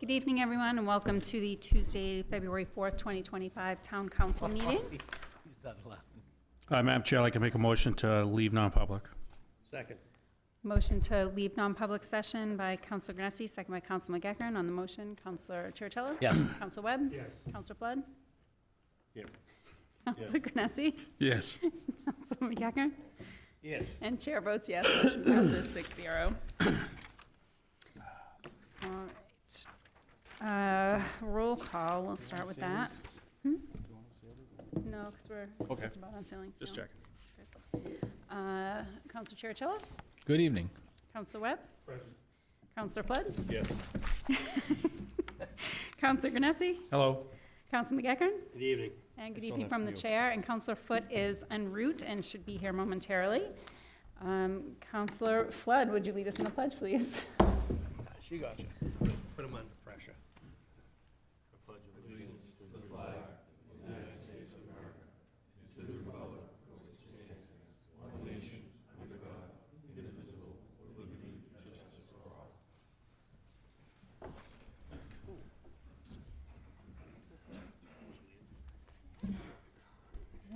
Good evening, everyone, and welcome to the Tuesday, February 4th, 2025 Town Council meeting. He's not allowed. Madam Chair, I'd like to make a motion to leave non-public. Second. Motion to leave non-public session by Councilor Granessi, second by Councilor McEachern. On the motion, Councilor Chercello? Yes. Councilor Webb? Yes. Councilor Flood? Yes. Councilor Granessi? Yes. Councilor McEachern? Yes. And chair votes yes, motion passes 6-0. All right. Roll call, we'll start with that. No, because we're just about on ceilings. Just no. checking. Councilor Chercello? Good evening. Councilor Webb? Present. Councilor Flood? Yes. Councilor Granessi? Hello. Councilor McEachern? Good evening. And good I still evening have from the you. chair, and Councilor Foote is en route and should be here momentarily. Councilor Flood, would you lead us in the pledge, please? She got you. Put him under pressure. I pledge allegiance to the flag of the United States of America, and to the republic for which it stands, one nation, under God, indivisible, with liberty and justice for all.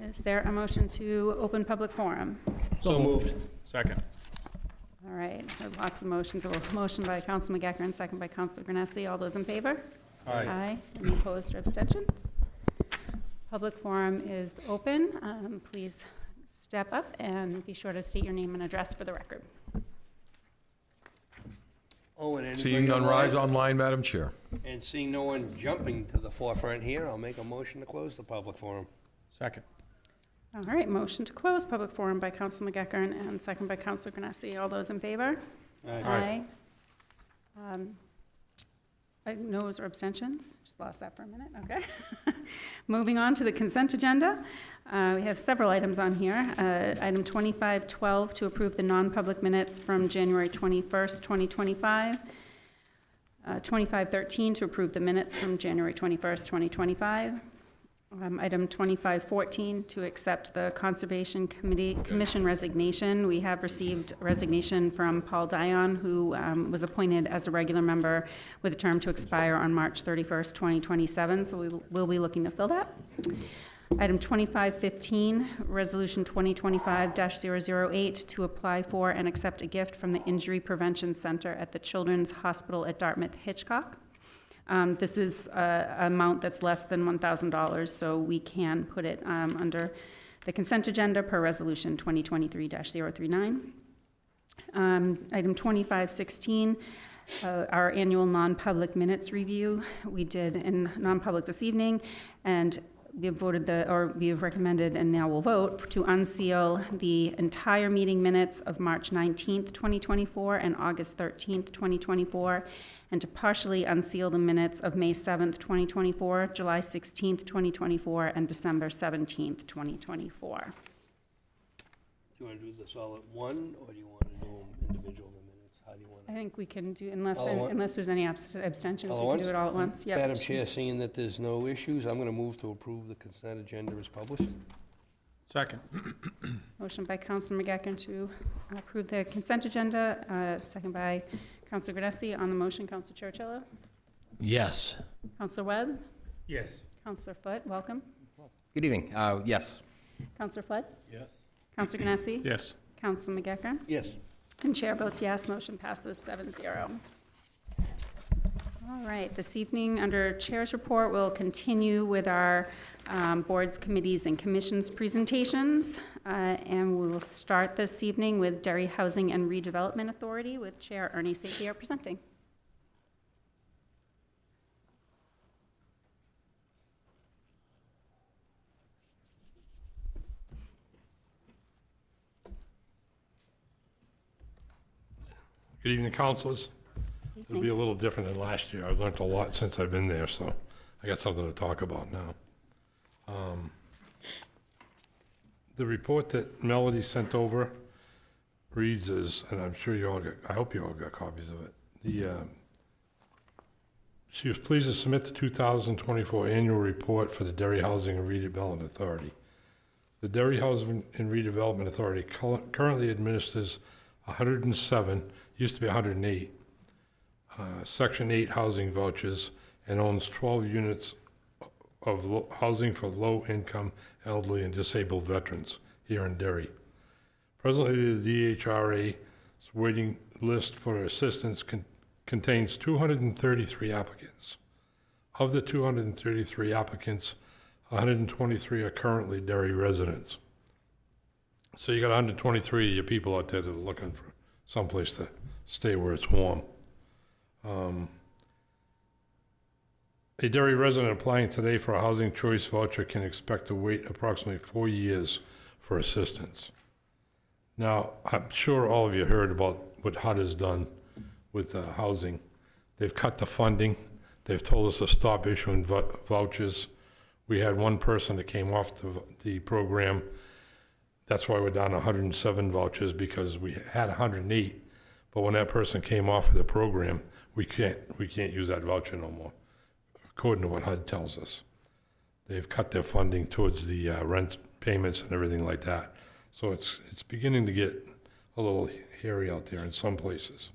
Is there a motion to open public forum? So moved. Second. All right, there are lots of motions. A motion by Councilor McEachern, second by Councilor Granessi. All those in favor? Aye. Any opposed or abstentions? Public forum is open. Please step up and be sure to state your name and address for the record. Oh, and Seeing anybody none rise online? online, Madam Chair. And seeing no one jumping to the forefront here, I'll make a motion to close the public forum. Second. All right, motion to close public forum by Councilor McEachern and second by Councilor Granessi. All those in favor? Aye. Noes or abstentions? Just lost that for a minute, okay. Moving on to the consent agenda. We have several items on here. Item 2512 to approve the non-public minutes from January 21st, 2025. 2513 to approve the minutes from January 21st, 2025. Item 2514 to accept the Conservation Commission resignation. We have received a resignation from Paul Dion, who was appointed as a regular member with a term to expire on March 31st, 2027, so we will be looking to fill that. Item 2515, Resolution 2025-008 to apply for and accept a gift from the Injury Prevention Center at the Children's Hospital at Dartmouth-Hitchcock. This is an amount that's less than $1,000, so we can put it under the consent agenda per Resolution 2023-039. Item 2516, our annual non-public minutes review. We did in non-public this evening, and we have we have recommended and now will vote to unseal the entire meeting minutes of March 19th, 2024 and August 13th, 2024, and to partially unseal the minutes of May 7th, 2024, July 16th, 2024, and December 17th, 2024. Do you want to do this all at one, or do you want to do them individual in the minutes? How do you want I to? think we can do, unless All at once? unless there's any abstentions, All at we can once? do it all at once. Yep. Madam Chair, seeing that there's no issues, I'm going to move to approve the consent agenda as published. Second. Motion by Councilor McEachern to approve the consent agenda, second by Councilor Granessi. On the motion, Councilor Chercello. Yes. Councilor Webb. Yes. Councilor Foote, welcome. Good evening. Yes. Councilor Flood. Yes. Councilor Granessi. Yes. Councilor McEachern. Yes. And chair votes yes, motion passes 7-0. All right, this evening, under Chair's report, we'll continue with our boards, committees, and commissions presentations. And we will start this evening with Derry Housing and Redevelopment Authority with Chair Ernie Sapier presenting. Good evening, councilors. It'll be a little different than last year. I've learned a lot since I've been there, so I got something to talk about now. The report that Melody sent over reads as, and I'm sure you all got, I hope you all got copies of it. She was pleased to submit the 2024 annual report for the Derry Housing and Redevelopment Authority. The Derry Housing and Redevelopment Authority currently administers 107, used to be 108 Section 8 housing vouchers and owns 12 units of housing for low-income, elderly, and disabled veterans here in Derry. Presently, the DHRA's waiting list for assistance contains 233 applicants. Of the 233 applicants, 123 are currently Derry residents. So you got 123 of your people out there that are looking for someplace to stay where it's warm. A Derry resident applying today for a housing choice voucher can expect to wait approximately 4 years for assistance. Now, I'm sure all of you heard about what HUD has done with housing. They've cut the funding. They've told us to stop issuing vouchers. We had one person that came off the program. That's why we're down to 107 vouchers, because we had 108. But when that person came off of the program, we can't use that voucher no more, according to what HUD tells us. They've cut their funding towards the rent payments and everything like that. So it's beginning to get a little hairy out there in some places.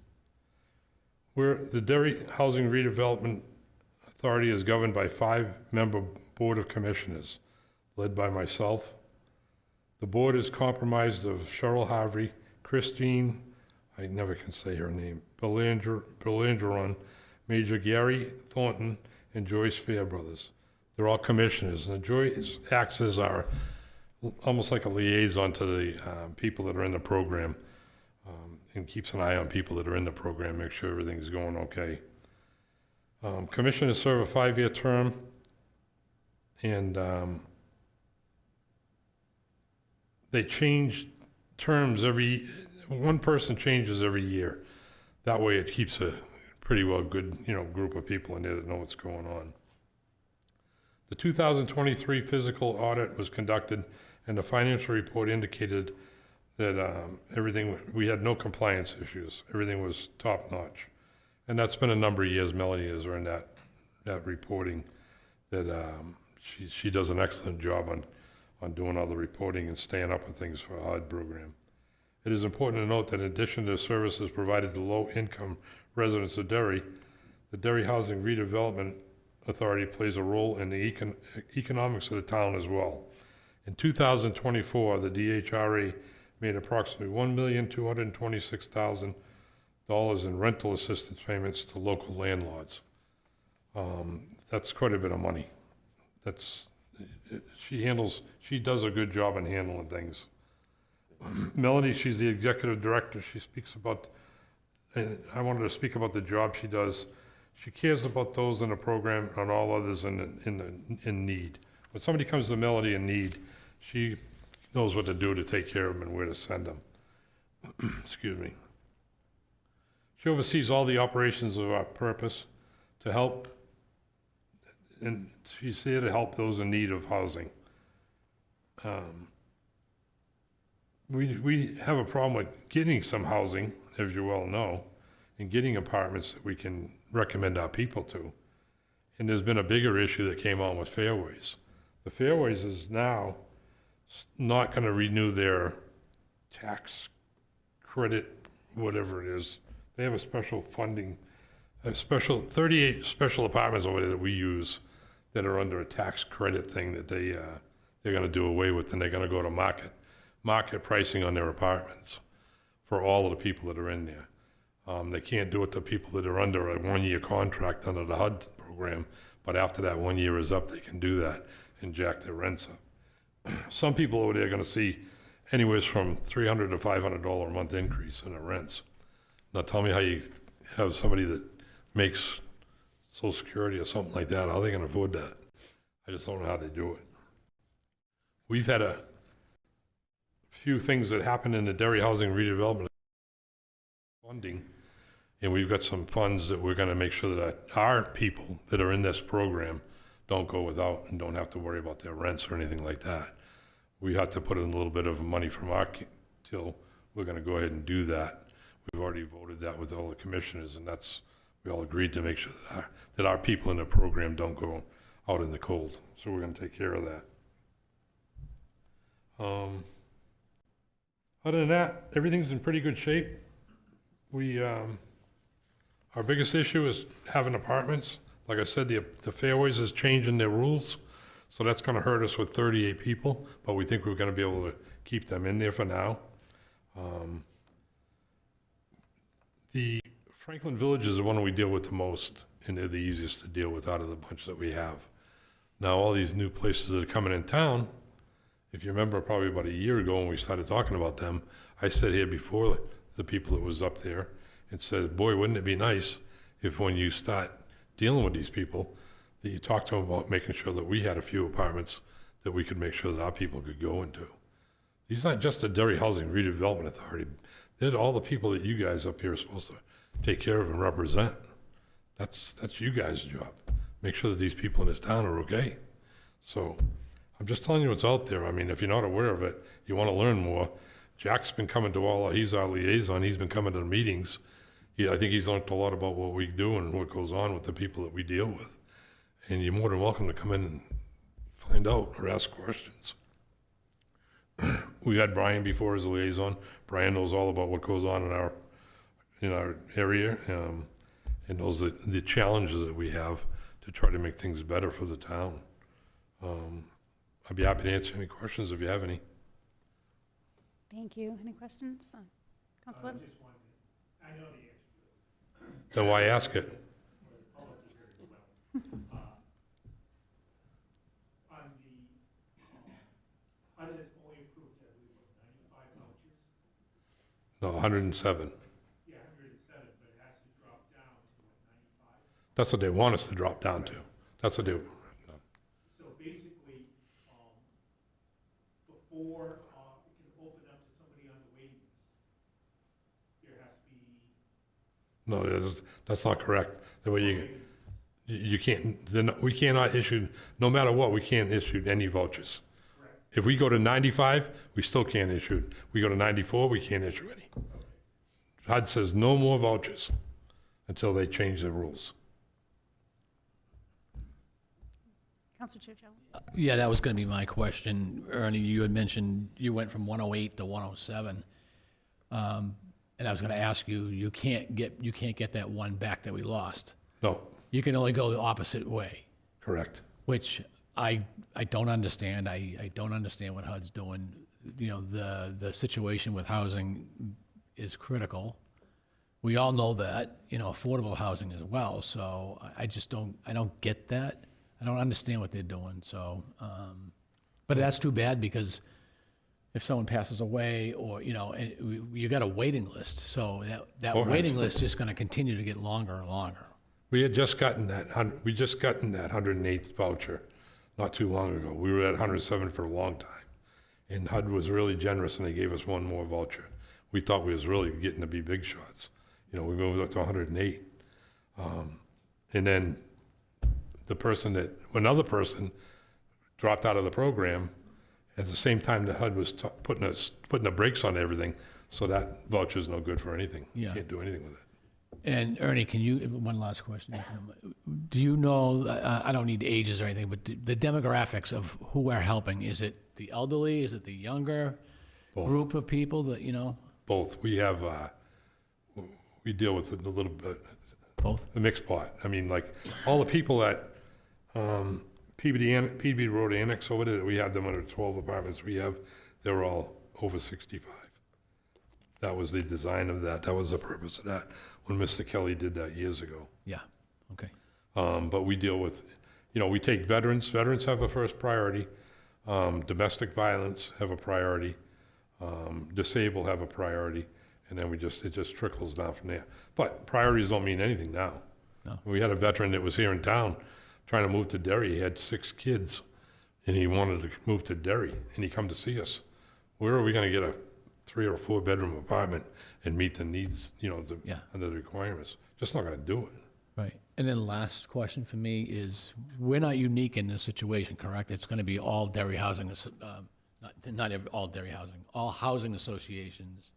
The Derry Housing Redevelopment Authority is governed by 5-member Board of Commissioners, led by myself. The board is comprised of Cheryl Harvey, Christine, I never can say her name, Belangeron, Major Gary Thornton, and Joyce Fairbrothers. They're all commissioners, and Joyce acts as almost like a liaison to the people that are in the program, and keeps an eye on people that are in the program, make sure everything's going okay. Commissioners serve a 5-year term, and they change terms one person changes every year. That way it keeps a pretty well good, group of people in there that know what's going on. The 2023 physical audit was conducted, and the financial report indicated that we had no compliance issues. Everything was top notch. And that's been a number of years. Melanie has earned that reporting, that she does an excellent job on doing all the reporting and staying up with things for a HUD program. It is important to note that in addition to services provided to low-income residents of Derry, the Derry Housing Redevelopment Authority plays a role in the economics of the town as well. In 2024, the DHRA made approximately $1,226,000 in rental assistance payments to local landlords. That's quite a bit of money. She does a good job in handling things. Melanie, she's the executive director. She speaks about, and I wanted to speak about the job she does. She cares about those in the program and all others in need. When somebody comes to Melanie in need, she knows what to do to take care of them and where to send them. Excuse me. She oversees all the operations of our purpose to help, and she's here to help those in need of housing. We have a problem with getting some housing, as you well know, and getting apartments that we can recommend our people to. And there's been a bigger issue that came on with Fairways. The Fairways is now not going to renew their tax credit, whatever it is. They have a special funding, 38 special apartments over there that we use that are under a tax credit thing that they're going to do away with, and they're going to go to market pricing on their apartments for all of the people that are in there. They can't do it to people that are under a 1-year contract under the HUD program, but after that 1 year is up, they can do that and jack their rents up. Some people over there are going to see anywhere from $300 to $500 a month increase in their rents. Now tell me how you have somebody that makes Social Security or something like that, how they can afford that? I just don't know how they do it. We've had a few things that happened in the Derry Housing Redevelopment funding, and we've got some funds that we're going to make sure that our people that are in this program don't go without and don't have to worry about their rents or anything like that. We have to put in a little bit of money from our till we're going to go ahead and do that. We've already voted that with all the commissioners, and we all agreed to make sure that our people in the program don't go out in the cold. So we're going to take care of that. Other than that, everything's in pretty good shape. We Our biggest issue is having apartments. Like I said, the Fairways is changing their rules, so that's gonna hurt us with 38 people, but we think we're gonna be able to keep them in there for now. The Franklin Village is the one we deal with the most, and they're the easiest to deal with out of the bunch that we have. Now, all these new places that are coming in town, if you remember probably about a year ago when we started talking about them, I said here before the people that was up there and said, boy, wouldn't it be nice if when you start dealing with these people, that you talk to them about making sure that we had a few apartments that we could make sure that our people could go into. These aren't just the Derry Housing Redevelopment Authority. They're all the people that you guys up here are supposed to take care of and represent. That's you guys' job. Make sure that these people in this town are okay. So I'm just telling you what's out there. I mean, if you're not aware of it, you want to learn more. Jack's been coming to he's our liaison. He's been coming to the meetings. I think he's learned a lot about what we do and what goes on with the people that we deal with. And you're more than welcome to come in and find out or ask questions. We had Brian before as a liaison. Brian knows all about what goes on in our area, and knows the challenges that we have to try to make things better for the town. I'd be happy to answer any questions if you have any. Thank you. Any questions? Council Webb? I know the answer. Then why ask it? On the, HUD has only approved, I believe, 95 vouchers. No, 107. Yeah, 107, but it has to drop down to 95. That's what they want us to drop down to. That's what they, So basically, before it can open up to somebody on the waiting list, there has to be no, that's not correct. The way you can't, we cannot issue, no matter what, we can't issue any vouchers. correct. If we go to 95, we still can't issue. We go to 94, we can't issue any. HUD says no more vouchers until they change the rules. Council Chair Joe? Yeah, that was going to be my question. Ernie, you had mentioned you went from 108 to 107. And I was going to ask you, you can't get that one back that we lost. No, You can only go the opposite way, correct. which I don't understand. I don't understand what HUD's doing. You know, the situation with housing is critical. We all know that, affordable housing as well. So I don't get that. I don't understand what they're doing. So, but that's too bad because if someone passes away or, you got a waiting list. So that Oh, waiting absolutely. list is just going to continue to get longer and longer. We had just gotten that 108th voucher not too long ago. We were at 107 for a long time. And HUD was really generous and they gave us one more voucher. We thought we was really getting to be big shots. We moved up to 108. And then another person dropped out of the program at the same time the HUD was putting the brakes on everything. So that voucher's no good for anything. Yeah. Can't do anything with it. And Ernie, one last question. Do you know, I don't need ages or anything, but the demographics of who we're helping, is it the elderly? Is it the younger Both. group of people that, Both. We have, we deal with a little bit, both? a mixed pot. I mean, like, all the people at PBD Road Annex over there, we have them under 12 apartments they're all over 65. That was the design of that. That was the purpose of that when Mr. Kelly did that years ago. Yeah, okay. But we deal with, we take veterans. Veterans have a first priority. Domestic violence have a priority. Disabled have a priority. And then it just trickles down from there. But priorities don't mean anything now. No. We had a veteran that was here in town trying to move to Derry. He had 6 kids and he wanted to move to Derry and he come to see us. Where are we going to get a 3 or 4 bedroom apartment and meet the needs, Yeah. under the requirements? Just not going to do it. Right. And then last question for me is, we're not unique in this situation, correct? It's going to be all Derry housing, all Derry housing, all housing associations.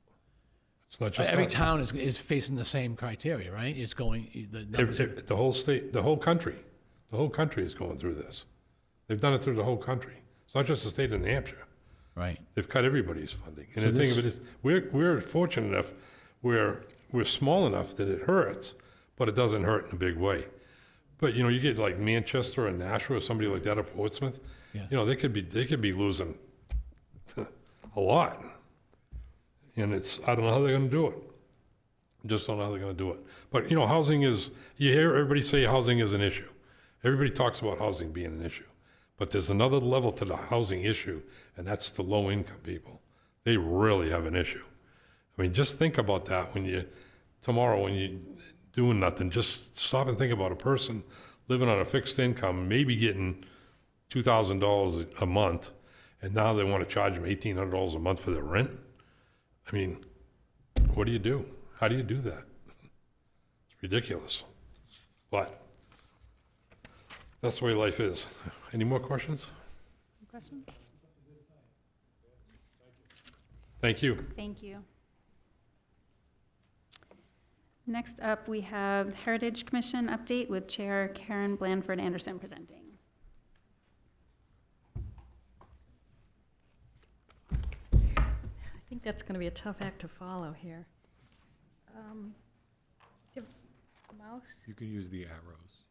It's not just Every us. town is facing the same criteria, right? It's going, the numbers are- The whole state, the whole country is going through this. They've done it through the whole country. It's not just the state of New Hampshire. right. They've cut everybody's funding. And So the thing this- of it is, we're fortunate enough, we're small enough that it hurts, but it doesn't hurt in a big way. But, you get like Manchester and Nashua or somebody like that at Portsmouth, Yeah. they could be losing a lot. And I don't know how they're gonna do it. Just don't know how they're gonna do it. But, housing is, you hear everybody say housing is an issue. Everybody talks about housing being an issue. But there's another level to the housing issue, and that's the low-income people. They really have an issue. I mean, just think about that tomorrow when you're doing nothing, just stop and think about a person living on a fixed income, maybe getting $2,000 a month, and now they want to charge them $1,800 a month for their rent. I mean, what do you do? How do you do that? It's ridiculous. But that's the way life is. Any more questions? Questions? Thank you. Thank you. Next up, we have Heritage Commission update with Chair Karen Blanford Anderson presenting. I think that's going to be a tough act to follow here. Do you have a mouse? You can use the arrows.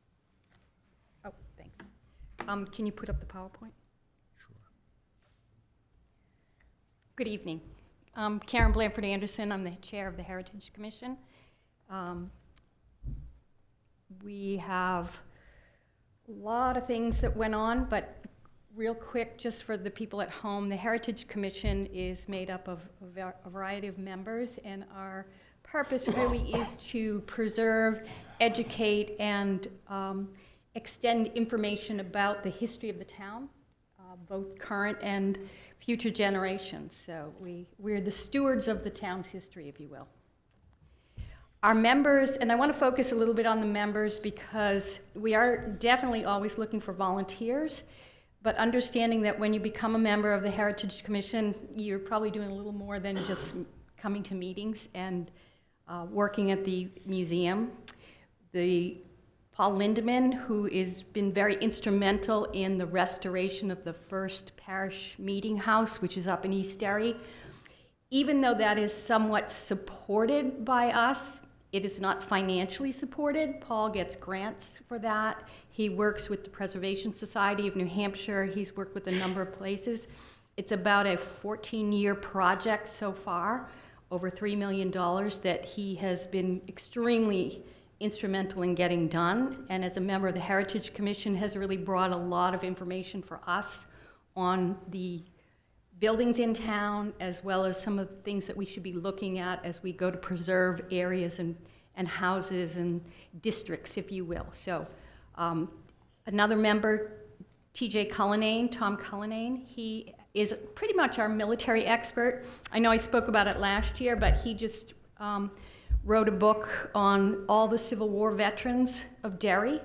Oh, thanks. Can you put up the PowerPoint? Sure. Good evening. Karen Blanford Anderson. I'm the chair of the Heritage Commission. We have a lot of things that went on, but real quick, just for the people at home, the Heritage Commission is made up of a variety of members, and our purpose really is to preserve, educate, and extend information about the history of the town, both current and future generations. So we're the stewards of the town's history, if you will. Our members, and I want to focus a little bit on the members because we are definitely always looking for volunteers, but understanding that when you become a member of the Heritage Commission, you're probably doing a little more than just coming to meetings and working at the museum. Paul Lindeman, who has been very instrumental in the restoration of the first parish meeting house, which is up in East Derry. Even though that is somewhat supported by us, it is not financially supported. Paul gets grants for that. He works with the Preservation Society of New Hampshire. He's worked with a number of places. It's about a 14-year project so far, over $3 million that he has been extremely instrumental in getting done. And as a member of the Heritage Commission, has really brought a lot of information for us on the buildings in town, as well as some of the things that we should be looking at as we go to preserve areas and houses and districts, if you will. So another member, Tom Cullinane, he is pretty much our military expert. I know I spoke about it last year, but he just wrote a book on all the Civil War veterans of Derry.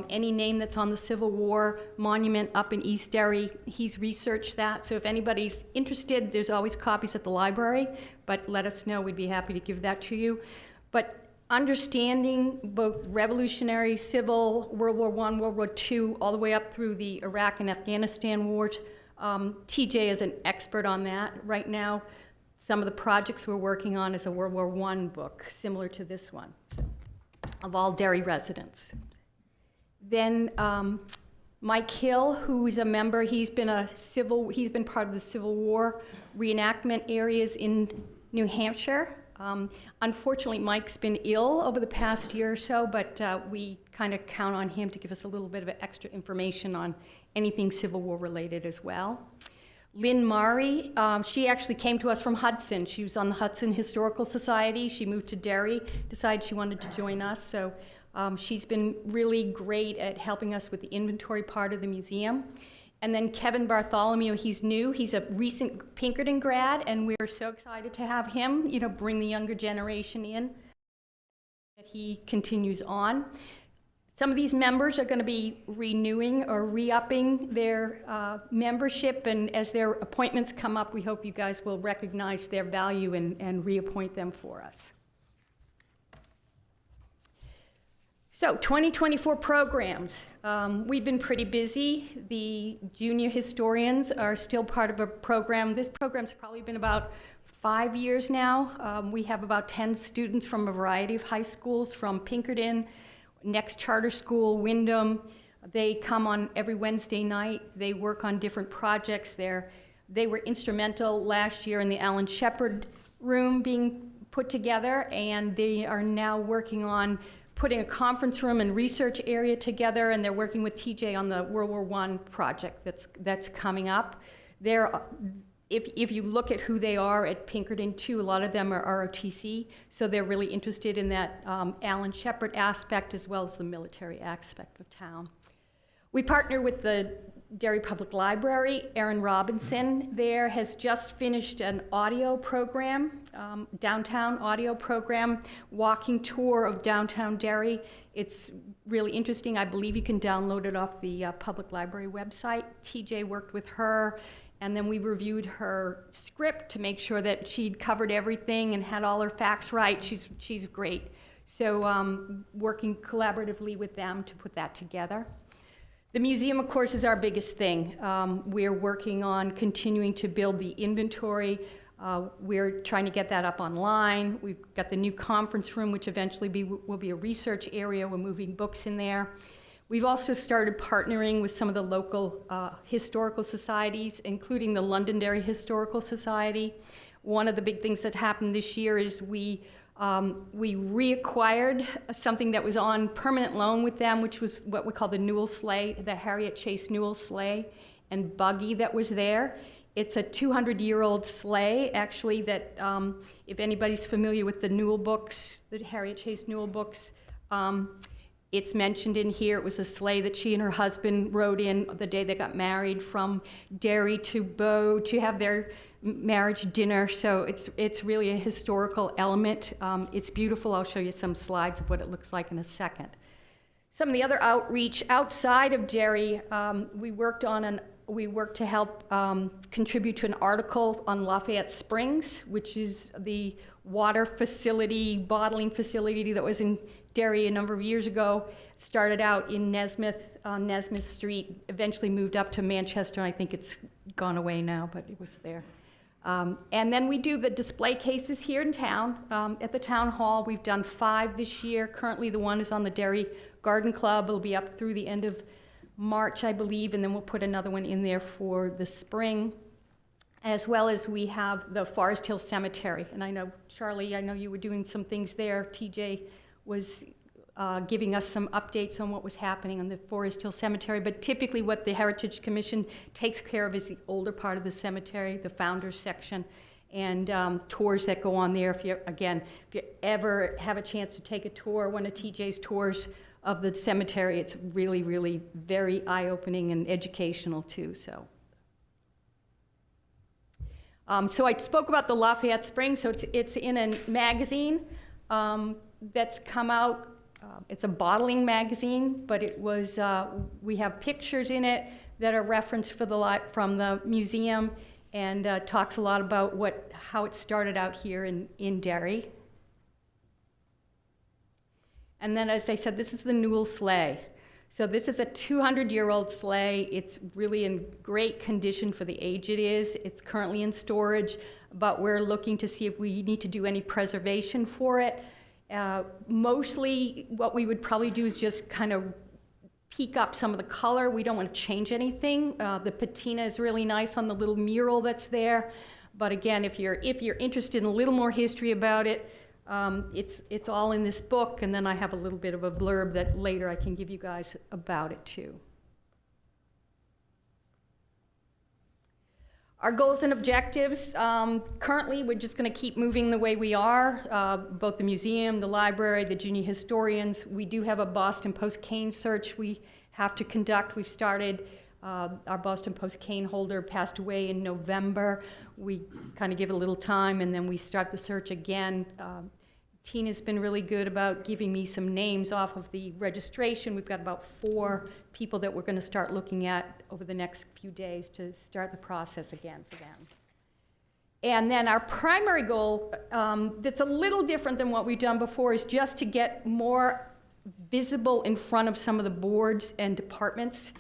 Any name that's on the Civil War monument up in East Derry, he's researched that. So if anybody's interested, there's always copies at the library, but let us know. We'd be happy to give that to you. But understanding both Revolutionary, Civil, World War I, World War II, all the way up through the Iraq and Afghanistan wars, TJ is an expert on that. Right now, some of the projects we're working on is a World War I book, similar to this one, so, of all Derry residents. Then Mike Hill, who's a member, he's been part of the Civil War reenactment areas in New Hampshire. Unfortunately, Mike's been ill over the past year or so, but we kind of count on him to give us a little bit of extra information on anything Civil War related as well. Lynn Murray, she actually came to us from Hudson. She was on the Hudson Historical Society. She moved to Derry, decided she wanted to join us, so she's been really great at helping us with the inventory part of the museum. And then Kevin Bartholomew, he's new. He's a recent Pinkerton grad, and we're so excited to have him, bring the younger generation in, that he continues on. Some of these members are going to be renewing or re-upping their membership, and as their appointments come up, we hope you guys will recognize their value and reappoint them for us. So 2024 programs. We've been pretty busy. The junior historians are still part of a program. This program's probably been about 5 years now. We have about 10 students from a variety of high schools, from Pinkerton, Next Charter School, Wyndham. They come on every Wednesday night. They work on different projects there. They were instrumental last year in the Alan Shepard room being put together, and they are now working on putting a conference room and research area together, and they're working with TJ on the World War I project that's coming up. If you look at who they are at Pinkerton too, a lot of them are ROTC, so they're really interested in that Alan Shepard aspect as well as the military aspect of town. We partner with the Derry Public Library. Erin Robinson there has just finished an audio program, downtown audio program, walking tour of downtown Derry. It's really interesting. I believe you can download it off the Public Library website. TJ worked with her, and then we reviewed her script to make sure that she'd covered everything and had all her facts right. She's great. So working collaboratively with them to put that together. The museum, of course, is our biggest thing. We're working on continuing to build the inventory. We're trying to get that up online. We've got the new conference room, which eventually will be a research area. We're moving books in there. We've also started partnering with some of the local historical societies, including the Londonderry Historical Society. One of the big things that happened this year is we reacquired something that was on permanent loan with them, which was what we call the Newell sleigh, the Harriet Chase Newell sleigh and buggy that was there. It's a 200-year-old sleigh, actually, that if anybody's familiar with the Newell books, the Harriet Chase Newell books, it's mentioned in here. It was a sleigh that she and her husband rode in the day they got married from Derry to Bow to have their marriage dinner. So it's really a historical element. It's beautiful. I'll show you some slides of what it looks like in a second. Some of the other outreach outside of Derry, we worked to help contribute to an article on Lafayette Springs, which is the water facility, bottling facility that was in Derry a number of years ago. Started out in Nesmith, on Nesmith Street, eventually moved up to Manchester. I think it's gone away now, but it was there. And then we do the display cases here in town. At the town hall, we've done 5 this year. Currently, the one is on the Derry Garden Club. It'll be up through the end of March, I believe, and then we'll put another one in there for the spring. As well as we have the Forest Hill Cemetery. And I know, Charlie, I know you were doing some things there. TJ was giving us some updates on what was happening on the Forest Hill Cemetery. But typically what the Heritage Commission takes care of is the older part of the cemetery, the founders section, and tours that go on there. If you ever have a chance to take a tour, one of TJ's tours of the cemetery, it's really, really very eye-opening and educational too, so. So I spoke about the Lafayette Springs, so it's in a magazine that's come out. It's a bottling magazine, but it was, we have pictures in it that are referenced from the museum, and talks a lot about how it started out here in Derry. And then, as I said, this is the Newell sleigh. So this is a 200-year-old sleigh. It's really in great condition for the age it is. It's currently in storage, but we're looking to see if we need to do any preservation for it. Mostly what we would probably do is just kind of peak up some of the color. We don't want to change anything. The patina is really nice on the little mural that's there. But again, if you're interested in a little more history about it, it's all in this book, and then I have a little bit of a blurb that later I can give you guys about it too. Our goals and objectives, currently we're just going to keep moving the way we are, both the museum, the library, the junior historians. We do have a Boston Post cane search we have to conduct. We've started, our Boston Post cane holder passed away in November. We kind of give it a little time and then we start the search again. Tina's been really good about giving me some names off of the registration. We've got about 4 people that we're going to start looking at over the next few days to start the process again for them. And then our primary goal, that's a little different than what we've done before, is just to get more visible in front of some of the boards and departments.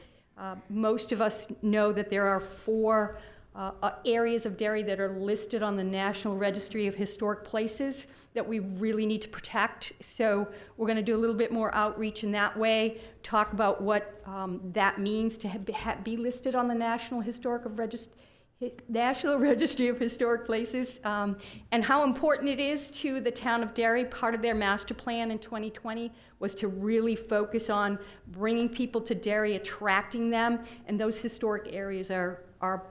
Most of us know that there are 4 areas of Derry that are listed on the National Registry of Historic Places that we really need to protect. So we're going to do a little bit more outreach in that way, talk about what that means to be listed on the National Registry of Historic Places, and how important it is to the town of Derry. Part of their master plan in 2020 was to really focus on bringing people to Derry, attracting them, and those historic areas are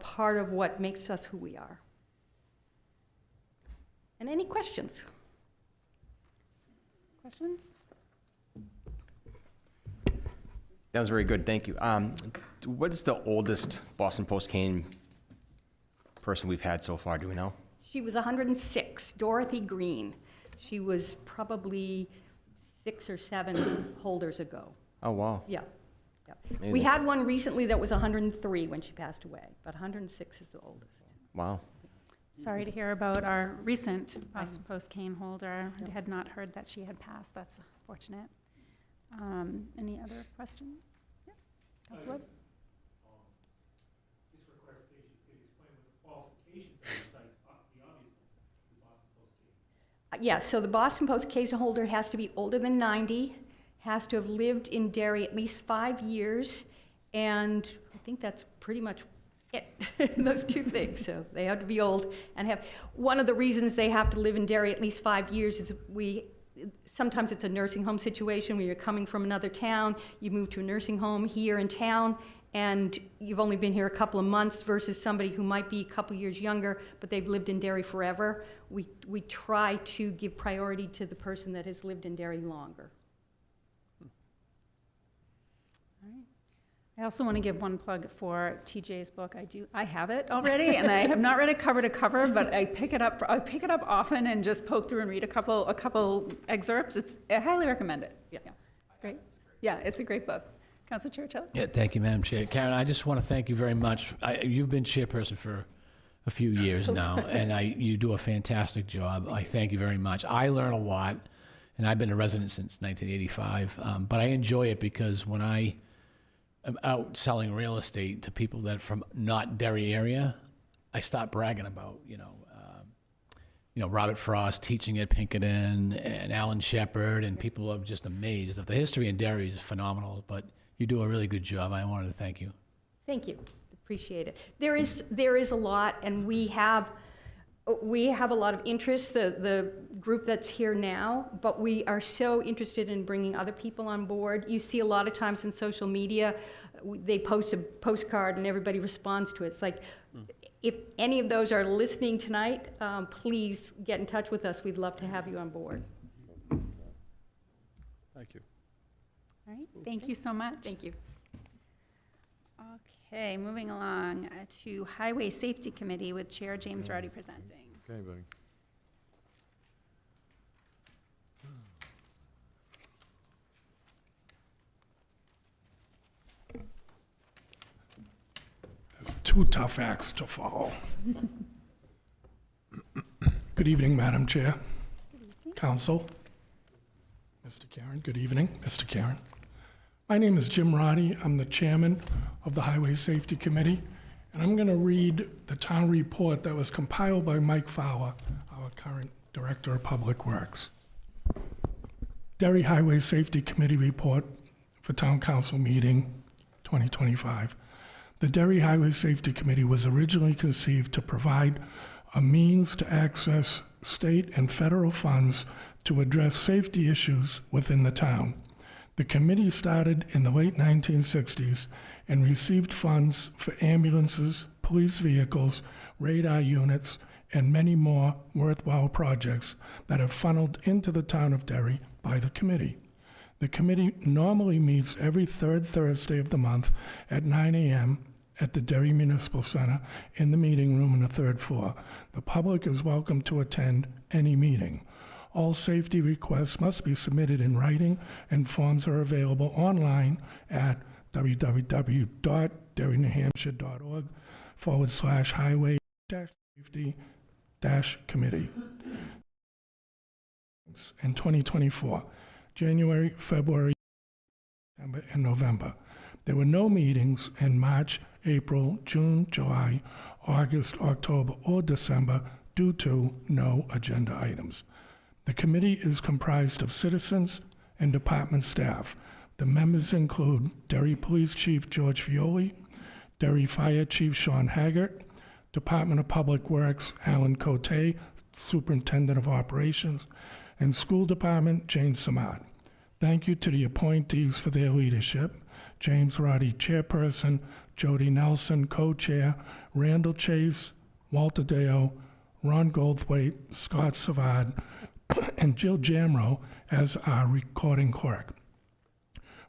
part of what makes us who we are. And any questions? Questions? That was very good, thank you. What is the oldest Boston Post cane person we've had so far, do we know? She was 106, Dorothy Green. She was probably 6 or 7 holders ago. Oh, wow. Yeah. Yeah. We Amazing. had one recently that was 103 when she passed away, but 106 is the oldest. Wow. Sorry to hear about our recent Boston Post cane holder. I had not heard that she had passed. That's fortunate. Any other questions? Yeah. Councilor Webb? Just for clarification, could you explain what the qualifications of the sites are, the obvious the Boston Post case? Yeah, so the Boston Post case holder has to be older than 90, has to have lived in Derry at least 5 years, and I think that's pretty much it, those 2 things. So they have to be old and have, one of the reasons they have to live in Derry at least 5 years is sometimes it's a nursing home situation where you're coming from another town, you move to a nursing home here in town, and you've only been here a couple of months versus somebody who might be a couple years younger, but they've lived in Derry forever. We try to give priority to the person that has lived in Derry longer. I also want to give one plug for TJ's book. I have it already, and I have not read it cover to cover, but I pick it up often and just poke through and read a couple excerpts. I highly recommend it. Yeah, it's great. Yeah, it's a great book. Councilor Churchill? Yeah, thank you, Madam Chair. Karen, I just want to thank you very much. You've been chairperson for a few years now, and you do a fantastic job. I thank you very much. I learn a lot, and I've been a resident since 1985, but I enjoy it because when I am out selling real estate to people that are from not Derry area, I start bragging about, Robert Frost teaching at Pinkerton and Alan Shepard, and people are just amazed. The history in Derry is phenomenal, but you do a really good job. I wanted to thank you. Thank you. Appreciate it. There is a lot, and we have a lot of interest, the group that's here now, but we are so interested in bringing other people on board. You see a lot of times in social media, they post a postcard and everybody responds to it. It's like, if any of those are listening tonight, please get in touch with us. We'd love to have you on board. Thank you. All right, thank you so much. Thank you. Okay, moving along to Highway Safety Committee with Chair James Rowdy presenting. Okay, buddy. There's 2 tough acts to follow. Good evening, Madam Chair, Council, Mr. Karen. Good evening, Mr. Karen. My name is Jim Roddy. I'm the chairman of the Highway Safety Committee, and I'm going to read the town report that was compiled by Mike Fowler, our current Director of Public Works. Derry Highway Safety Committee report for Town Council meeting 2025. The Derry Highway Safety Committee was originally conceived to provide a means to access state and federal funds to address safety issues within the town. The committee started in the late 1960s and received funds for ambulances, police vehicles, radar units, and many more worthwhile projects that are funneled into the town of Derry by the committee. The committee normally meets every 3rd Thursday of the month at 9 a.m. at the Derry Municipal Center in the meeting room on the 3rd floor. The public is welcome to attend any meeting. All safety requests must be submitted in writing, and forms are available online at www.derrynewhampshire.org/highway-safety-committee. In 2024, January, February, September, and November. There were no meetings in March, April, June, July, August, October, or December due to no agenda items. The committee is comprised of citizens and department staff. The members include Derry Police Chief George Fioli, Derry Fire Chief Sean Haggart, Department of Public Works Alan Cote, Superintendent of Operations, and School Department Jane Samad. Thank you to the appointees for their leadership: James Roddy, Chairperson; Jody Nelson, Co-Chair; Randall Chase, Walter Deo, Ron Goldthwait, Scott Savad, and Jill Jamro as our recording clerk.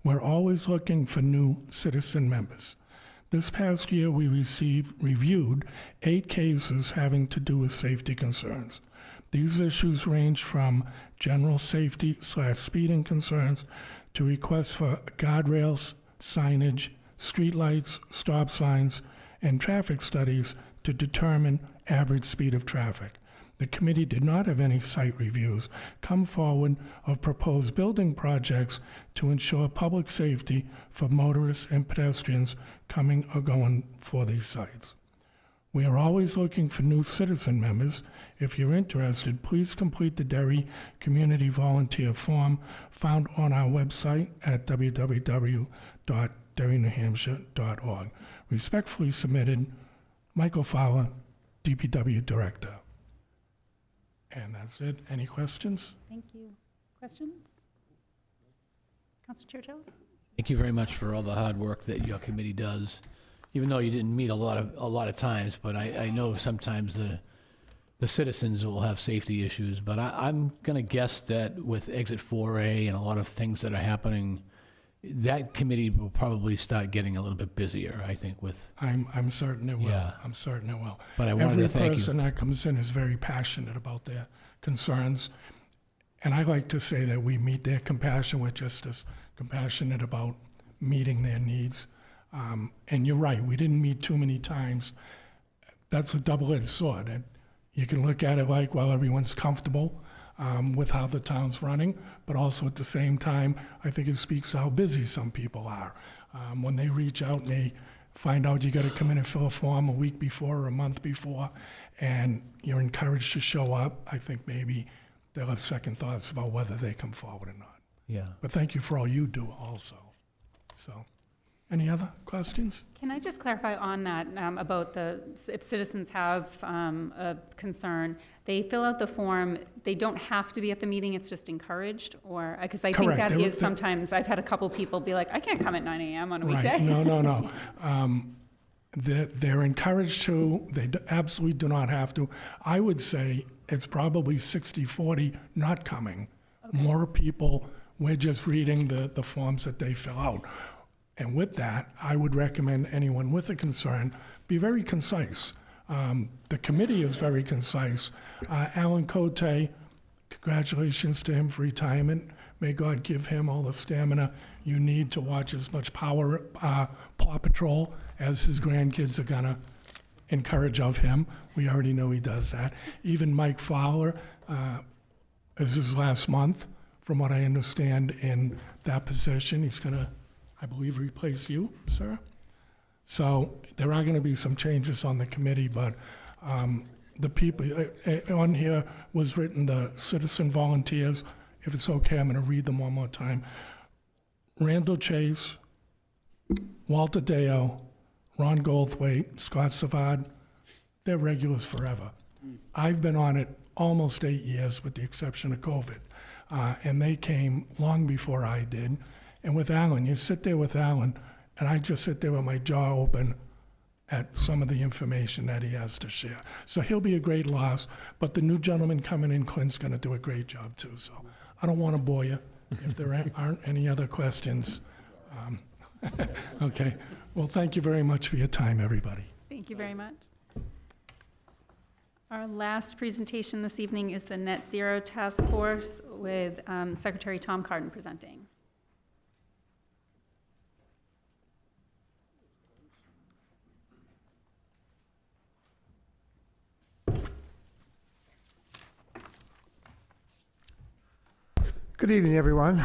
We're always looking for new citizen members. This past year, we reviewed 8 cases having to do with safety concerns. These issues range from general safety/speeding concerns to requests for guardrails, signage, streetlights, stop signs, and traffic studies to determine average speed of traffic. The committee did not have any site reviews come forward of proposed building projects to ensure public safety for motorists and pedestrians coming or going for these sites. We are always looking for new citizen members. If you're interested, please complete the Derry Community Volunteer Form found on our website at www.derrynewhampshire.org. Respectfully submitted, Michael Fowler, DPW Director. And that's it. Any questions? Thank you. Questions? Councilor Churchill? Thank you very much for all the hard work that your committee does, even though you didn't meet a lot of times, but I know sometimes the citizens will have safety issues, but I'm going to guess that with Exit 4A and a lot of things that are happening, that committee will probably start getting a little bit busier, I think, with... I'm certain it will. Yeah. I'm certain it will. But I wanted to thank you. Every person that comes in is very passionate about their concerns. And I like to say that we meet their compassion. We're just as compassionate about meeting their needs. And you're right, we didn't meet too many times. That's a double-edged sword. And you can look at it like, well, everyone's comfortable with how the town's running, but also at the same time, I think it speaks to how busy some people are. When they reach out and they find out you got to come in and fill a form a week before or a month before, and you're encouraged to show up, I think maybe they'll have second thoughts about whether they come forward or not. Yeah. But thank you for all you do also. So, any other questions? Can I just clarify on that about if citizens have a concern, they fill out the form, they don't have to be at the meeting, it's just encouraged? Or, because I think Correct. that is sometimes, I've had a couple people be like, I can't come at 9 a.m. on a Right. weekday. No. They're encouraged to. They absolutely do not have to. I would say it's probably 60-40 not coming. Okay. More people, we're just reading the forms that they fill out. And with that, I would recommend anyone with a concern be very concise. The committee is very concise. Alan Cote, congratulations to him for retirement. May God give him all the stamina you need to watch as much Paw Patrol as his grandkids are gonna encourage of him. We already know he does that. Even Mike Fowler is his last month, from what I understand, in that position. He's gonna, I believe, replace you, sir. So there are going to be some changes on the committee, but the people on here was written the citizen volunteers. If it's okay, I'm going to read them one more time. Randall Chase, Walter Deo, Ron Goldthwait, Scott Savad, they're regulars forever. I've been on it almost 8 years with the exception of COVID, and they came long before I did. And with Alan, you sit there with Alan, and I just sit there with my jaw open at some of the information that he has to share. So he'll be a great loss, but the new gentleman coming in, Clint's going to do a great job too. So I don't want to bore you. If there aren't any other questions. Okay. Well, thank you very much for your time, everybody. Thank you very much. Our last presentation this evening is the Net Zero Task Force with Secretary Tom Cardin presenting. Good evening, everyone.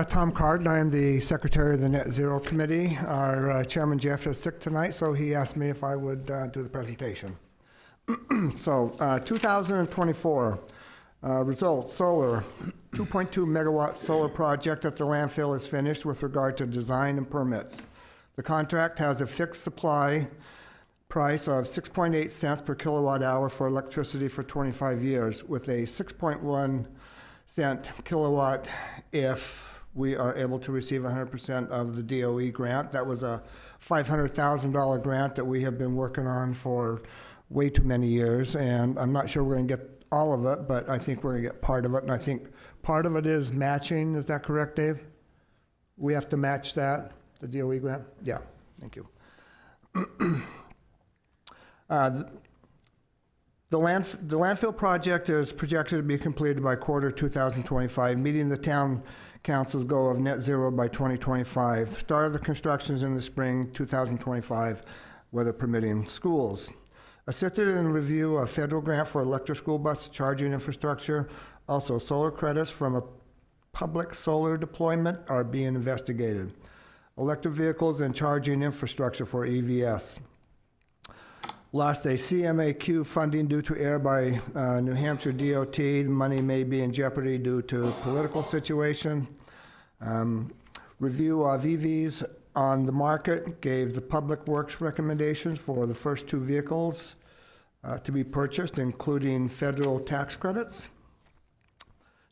Tom Cardin, I am the Secretary of the Net Zero Committee. Our Chairman Jeff is sick tonight, so he asked me if I would do the presentation. So, 2024 results, solar, 2.2 megawatt solar project at the landfill is finished with regard to design and permits. The contract has a fixed supply price of 6.8 cents per kilowatt hour for electricity for 25 years, with a 6.1 cent kilowatt if we are able to receive 100% of the DOE grant. That was a $500,000 grant that we have been working on for way too many years, and I'm not sure we're going to get all of it, but I think we're going to get part of it, and I think part of it is matching. Is that correct, Dave? We have to match that, the DOE grant? Yeah, thank you. The landfill project is projected to be completed by quarter 2025, meeting the town council's goal of net zero by 2025. Start of the construction is in the spring 2025, weather permitting. Schools. Assisted in review of federal grant for electric school bus charging infrastructure. Also, solar credits from a public solar deployment are being investigated. Electric vehicles and charging infrastructure for EVS. Lost a CMAQ funding due to error by New Hampshire DOT. The money may be in jeopardy due to political situation. Review of EVs on the market, gave the Public Works recommendations for the first 2 vehicles to be purchased, including federal tax credits.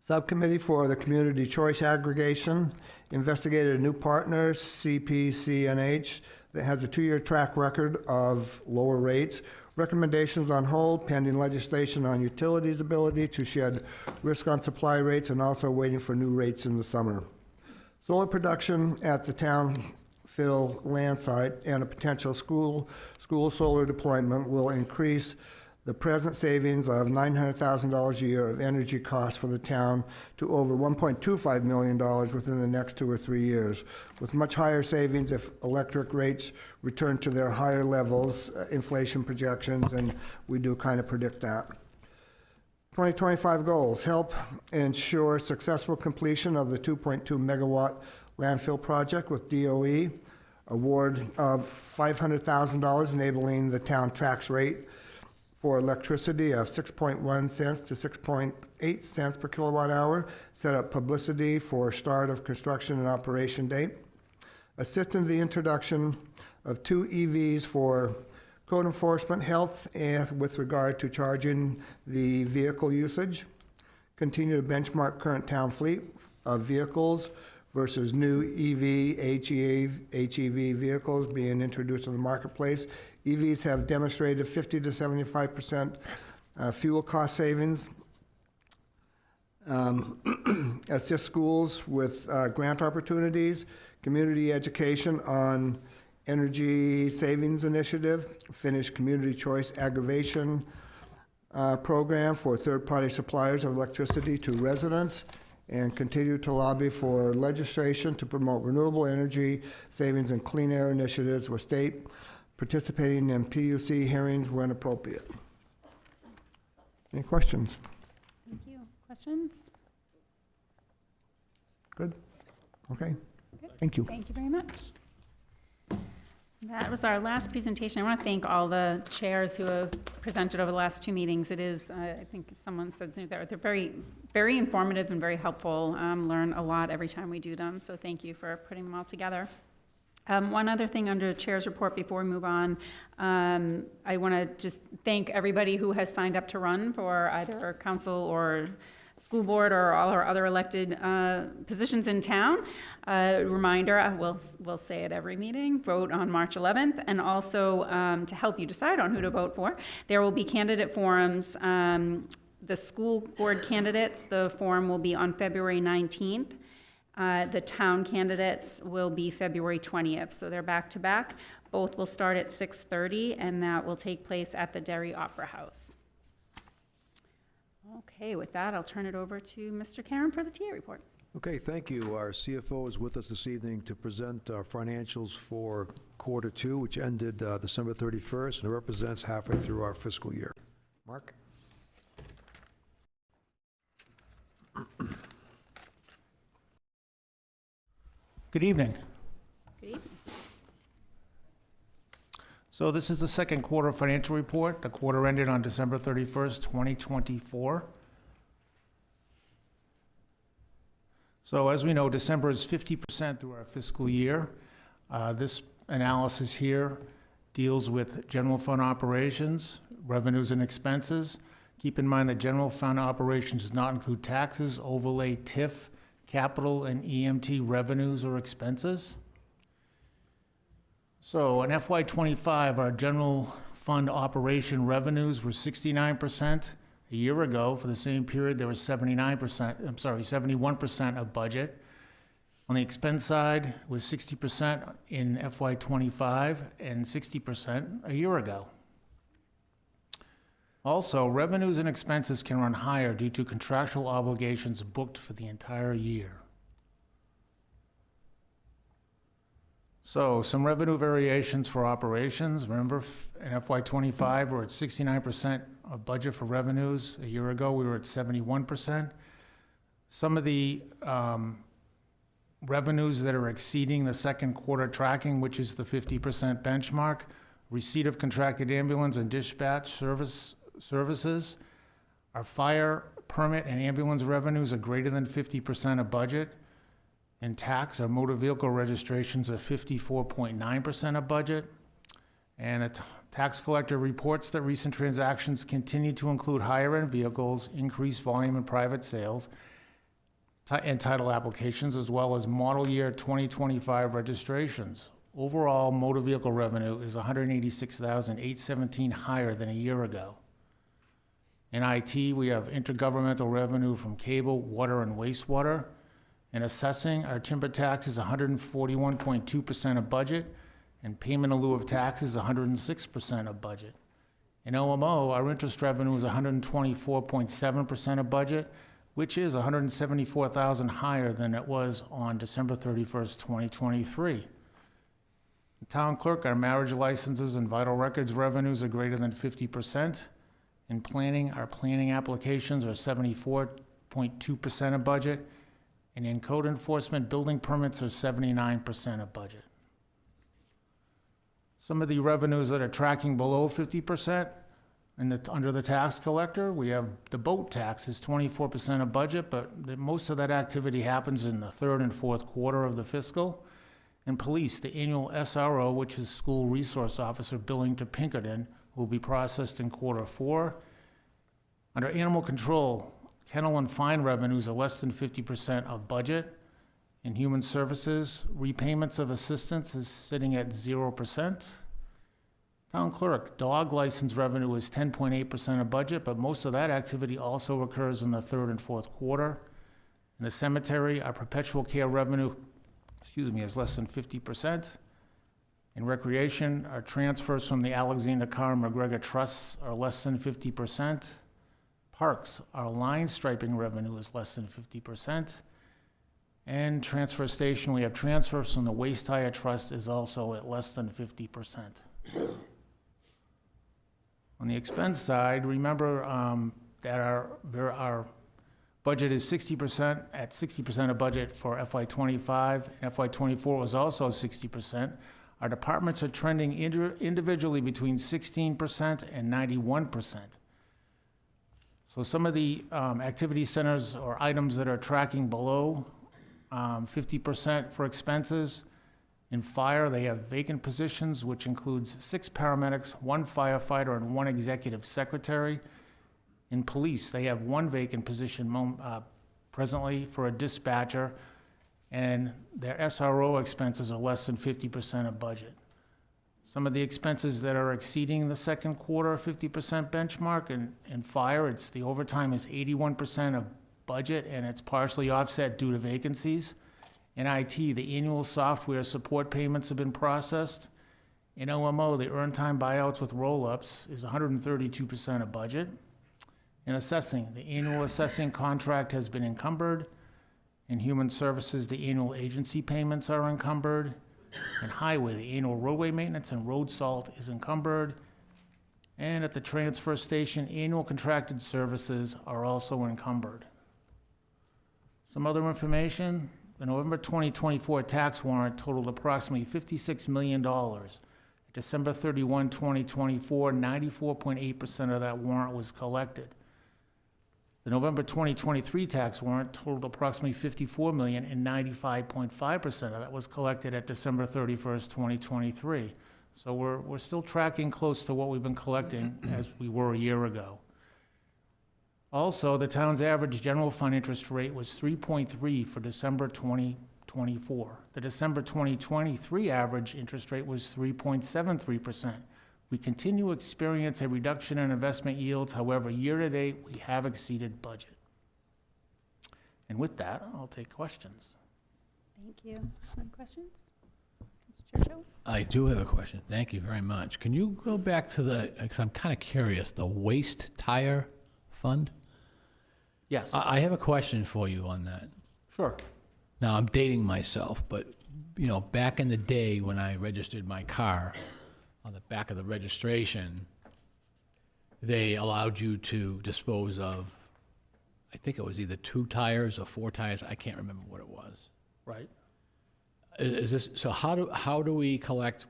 Subcommittee for the Community Choice Aggregation investigated a new partner, CPCNH, that has a 2-year track record of lower rates. Recommendations on hold pending legislation on utilities' ability to shed risk on supply rates, and also waiting for new rates in the summer. Solar production at the town fill land site and a potential school solar deployment will increase the present savings of $900,000 a year of energy costs for the town to over $1.25 million within the next 2 or 3 years, with much higher savings if electric rates return to their higher levels, inflation projections, and we do kind of predict that. 2025 goals: help ensure successful completion of the 2.2 megawatt landfill project with DOE, award of $500,000 enabling the town tax rate for electricity of 6.1 cents to 6.8 cents per kilowatt hour, set up publicity for start of construction and operation date, assist in the introduction of 2 EVs for code enforcement, health, and with regard to charging the vehicle usage, continue to benchmark current town fleet of vehicles versus new HEV vehicles being introduced in the marketplace. EVs have demonstrated 50 to 75% fuel cost savings. Assist schools with grant opportunities, community education on energy savings initiative, finish community choice aggravation program for third-party suppliers of electricity to residents, and continue to lobby for legislation to promote renewable energy savings and clean air initiatives with state participating in PUC hearings when appropriate. Any questions? Thank you. Questions? Good? Okay. Good. Thank you. Thank you very much. That was our last presentation. I want to thank all the chairs who have presented over the last 2 meetings. It is, I think someone said they're very, very informative and very helpful. Learn a lot every time we do them, so thank you for putting them all together. One other thing under Chair's report before we move on, I want to just thank everybody who has signed up to run for either council or school board or all our other elected positions in town. Reminder, we'll say at every meeting, vote on March 11th, and also to help you decide on who to vote for, there will be candidate forums. The school board candidates, the forum will be on February 19th. The town candidates will be February 20th, so they're back to back. Both will start at 6:30, and that will take place at the Derry Opera House. Okay, with that, I'll turn it over to Mr. Karen for the TA report. Okay, thank you. Our CFO is with us this evening to present our financials for Q2, which ended December 31st, and it represents halfway through our fiscal year. Mark? Good evening. Good evening. So this is the second quarter financial report. The quarter ended on December 31st, 2024. So as we know, December is 50% through our fiscal year. This analysis here deals with general fund operations, revenues and expenses. Keep in mind that general fund operations does not include taxes, overlay, TIF, capital, and EMT revenues or expenses. So in FY25, our general fund operation revenues were 69%. A year ago, for the same period, there was 71% of budget. On the expense side, it was 60% in FY25 and 60% a year ago. Also, revenues and expenses can run higher due to contractual obligations booked for the entire year. So some revenue variations for operations. Remember, in FY25, we're at 69% of budget for revenues. A year ago, we were at 71%. Some of the revenues that are exceeding the second quarter tracking, which is the 50% benchmark, receipt of contracted ambulance and dispatch services. Our fire permit and ambulance revenues are greater than 50% of budget. And tax, our motor vehicle registrations are 54.9% of budget. And the tax collector reports that recent transactions continue to include higher-end vehicles, increased volume in private sales, and title applications, as well as model year 2025 registrations. Overall, motor vehicle revenue is $186,817 higher than a year ago. In IT, we have intergovernmental revenue from cable, water, and wastewater. In assessing, our timber tax is 141.2% of budget, and payment in lieu of taxes is 106% of budget. In OMO, our interest revenue is 124.7% of budget, which is $174,000 higher than it was on December 31st, 2023. The town clerk, our marriage licenses and vital records revenues are greater than 50%. In planning, our planning applications are 74.2% of budget. And in code enforcement, building permits are 79% of budget. Some of the revenues that are tracking below 50% under the tax collector, we have the boat tax is 24% of budget, but most of that activity happens in the third and fourth quarter of the fiscal. And police, the annual SRO, which is school resource officer billing to Pinkerton, will be processed in quarter four. Under animal control, kennel and fine revenues are less than 50% of budget. In human services, repayments of assistance is sitting at 0%. Town clerk, dog license revenue is 10.8% of budget, but most of that activity also occurs in the third and fourth quarter. In the cemetery, our perpetual care revenue, is less than 50%. In recreation, our transfers from the Alexander Carr and McGregor trusts are less than 50%. Parks, our line striping revenue is less than 50%. And transfer station, we have transfers from the Waste Tire Trust is also at less than 50%. On the expense side, remember that our budget is 60%, at 60% of budget for FY25. FY24 was also 60%. Our departments are trending individually between 16% and 91%. So some of the activity centers or items that are tracking below 50% for expenses. In fire, they have vacant positions, which includes 6 paramedics, 1 firefighter, and 1 executive secretary. In police, they have 1 vacant position presently for a dispatcher, and their SRO expenses are less than 50% of budget. Some of the expenses that are exceeding the second quarter 50% benchmark, in fire, it's the overtime is 81% of budget, and it's partially offset due to vacancies. In IT, the annual software support payments have been processed. In OMO, the earned time buyouts with roll-ups is 132% of budget. In assessing, the annual assessing contract has been encumbered. In human services, the annual agency payments are encumbered. In highway, the annual roadway maintenance and road salt is encumbered. And at the transfer station, annual contracted services are also encumbered. Some other information, The November 2024 tax warrant totaled approximately $56 million. December 31, 2024, 94.8% of that warrant was collected. The November 2023 tax warrant totaled approximately $54 million, and 95.5% of that was collected at December 31st, 2023. So we're still tracking close to what we've been collecting as we were a year ago. Also, the town's average general fund interest rate was 3.3 for December 2024. The December 2023 average interest rate was 3.73%. We continue to experience a reduction in investment yields. However, year-to-date, we have exceeded budget. And with that, I'll take questions. Thank you. Any questions? Mr. Churchill? I do have a question. Thank you very much. Can you go back to because I'm kind of curious, the waste tire fund? Yes. I have a question for you on that. Sure. Now, I'm dating myself, but, back in the day when I registered my car, on the back of the registration, they allowed you to dispose of, I think it was either 2 tires or 4 tires. I can't remember what it was. Right. Is this, so how do we collect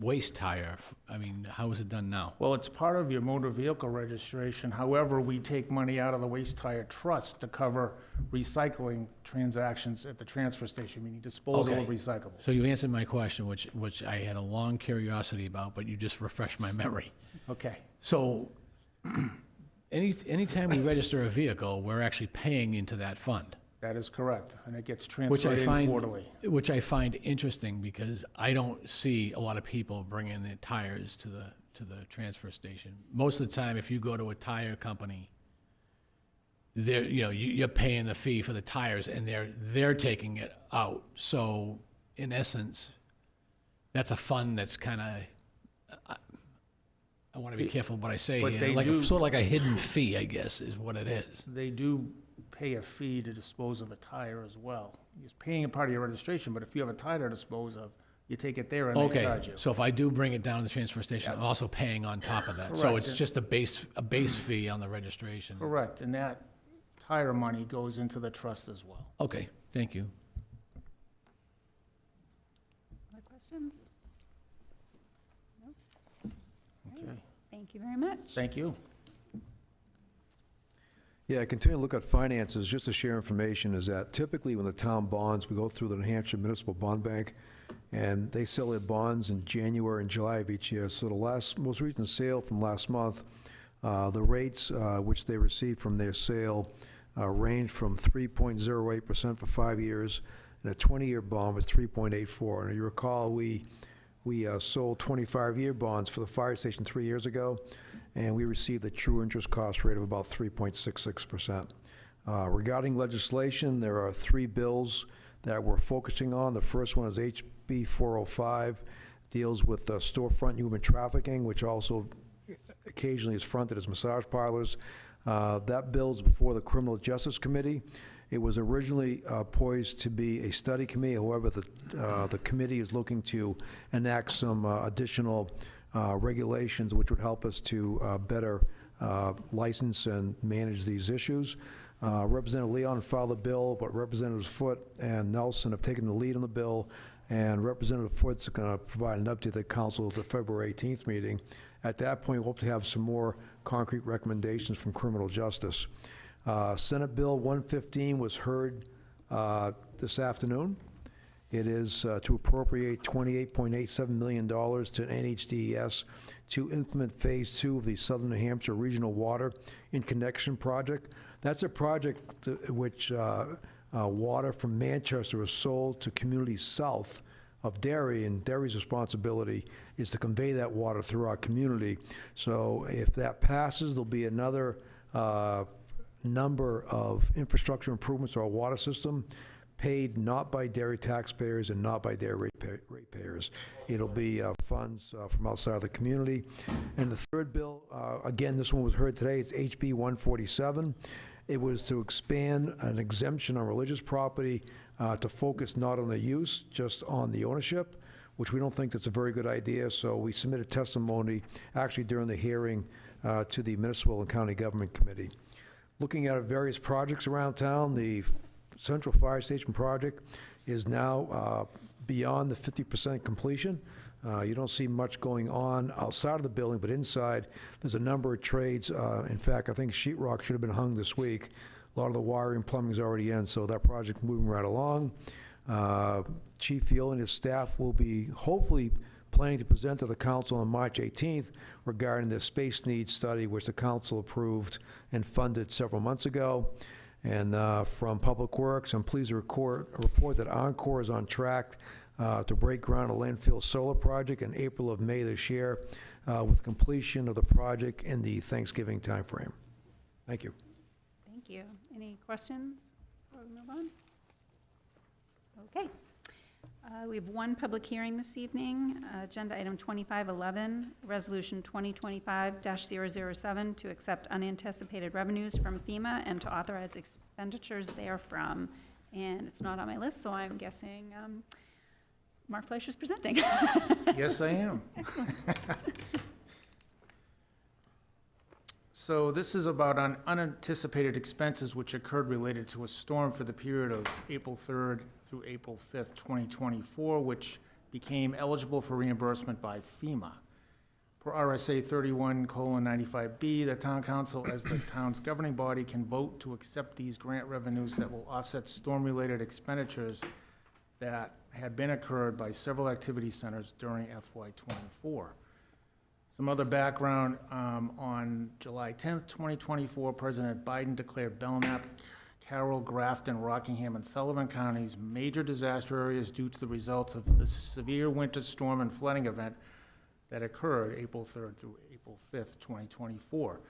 waste tire? I mean, how is it done now? Well, it's part of your motor vehicle registration. However, we take money out of the waste tire trust to cover recycling transactions at the transfer station, meaning disposal of Okay. recyclables. So you answered my question, which I had a long curiosity about, but you just refreshed my memory. Okay. So anytime we register a vehicle, we're actually paying into that fund. That is correct, and it gets Which transferred I in find, quarterly. which I find interesting because I don't see a lot of people bringing their tires to the transfer station. Most of the time, if you go to a tire company, you're paying the fee for the tires, and they're taking it out. So in essence, that's a fund that's kind of, I want to be careful what I say But here, they like do- sort of like a hidden fee, I guess, is what it is. They do pay a fee to dispose of a tire as well. You're paying a part of your registration, but if you have a tire to dispose of, you take it there and they Okay, charge you. so if I do bring it down to the transfer station, I'm also paying on top of that. So Correct. it's just a base fee on the registration. Correct, and that tire money goes into the trust as well. Okay, thank you. Other questions? Okay, Thank you very much. thank you. Yeah, continue to look at finances, just to share information, is that typically when the town bonds, we go through the New Hampshire Municipal Bond Bank, and they sell their bonds in January and July of each year. So the most recent sale from last month, the rates which they received from their sale range from 3.08% for 5 years, and a 20-year bond was 3.84. And you recall, we sold 25-year bonds for the fire station 3 years ago, and we received a true interest cost rate of about 3.66%. Regarding legislation, there are 3 bills that we're focusing on. The first one is HB 405, deals with storefront human trafficking, which also occasionally is fronted as massage parlors. That bill is before the Criminal Justice Committee. It was originally poised to be a study committee. However, the committee is looking to enact some additional regulations which would help us to better license and manage these issues. Representative Leon filed a bill, but Representatives Foote and Nelson have taken the lead on the bill, and Representative Foote's going to provide an update to the council at the February 18th meeting. At that point, we hope to have some more concrete recommendations from criminal justice. Senate Bill 115 was heard this afternoon. It is to appropriate $28.87 million to NHDES to implement Phase 2 of the Southern New Hampshire Regional Water in Connection Project. That's a project which water from Manchester is sold to communities south of Derry, and Derry's responsibility is to convey that water through our community. So if that passes, there'll be another number of infrastructure improvements to our water system, paid not by Derry taxpayers and not by Derry ratepayers. It'll be funds from outside of the community. And the third bill, again, this one was heard today, it's HB 147. It was to expand an exemption on religious property to focus not on the use, just on the ownership, which we don't think that's a very good idea. So we submitted testimony actually during the hearing to the Municipal and County Government Committee. Looking at various projects around town, the Central Fire Station project is now beyond the 50% completion. You don't see much going on outside of the building, but inside, there's a number of trades. In fact, I think sheetrock should have been hung this week. A lot of the wiring and plumbing is already in, so that project's moving right along. Chief Field and his staff will be hopefully planning to present to the council on March 18th regarding the space needs study, which the council approved and funded several months ago. And from Public Works, I'm pleased to report that Encore is on track to break ground on a landfill solar project in April of May this year, with completion of the project in the Thanksgiving timeframe. Thank you. Thank you. Any questions before we move on? Okay. We have one public hearing this evening, agenda item 2511, resolution 2025-007, to accept unanticipated revenues from FEMA and to authorize expenditures therefrom. And it's not on my list, so I'm guessing Mark Fleischer's presenting. Yes, I am. So this is about unanticipated expenses which occurred related to a storm for the period of April 3rd through April 5th, 2024, which became eligible for reimbursement by FEMA. Per RSA 31:95B, the town council, as the town's governing body, can vote to accept these grant revenues that will offset storm-related expenditures that had been incurred by several activity centers during FY24. Some other background, on July 10th, 2024, President Biden declared Belknap, Carroll, Grafton, Rockingham, and Sullivan counties major disaster areas due to the results of the severe winter storm and flooding event that occurred April 3rd through April 5th, 2024.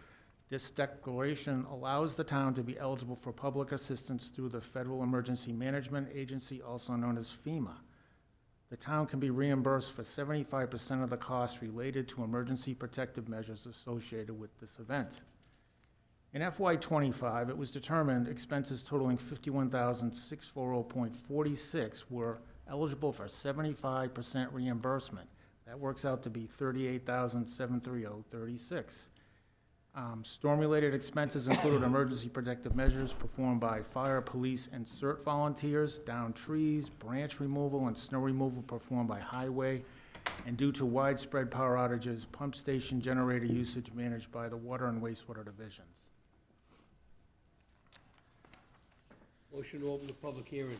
This declaration allows the town to be eligible for public assistance through the Federal Emergency Management Agency, also known as FEMA. The town can be reimbursed for 75% of the costs related to emergency protective measures associated with this event. In FY25, it was determined expenses totaling $51,640.46 were eligible for 75% reimbursement. That works out to be $38,730.36. Storm-related expenses included emergency protective measures performed by fire, police, and CERT volunteers, down trees, branch removal, and snow removal performed by highway, and due to widespread power outages, pump station generator usage managed by the water and wastewater divisions. Motion to open the public hearing.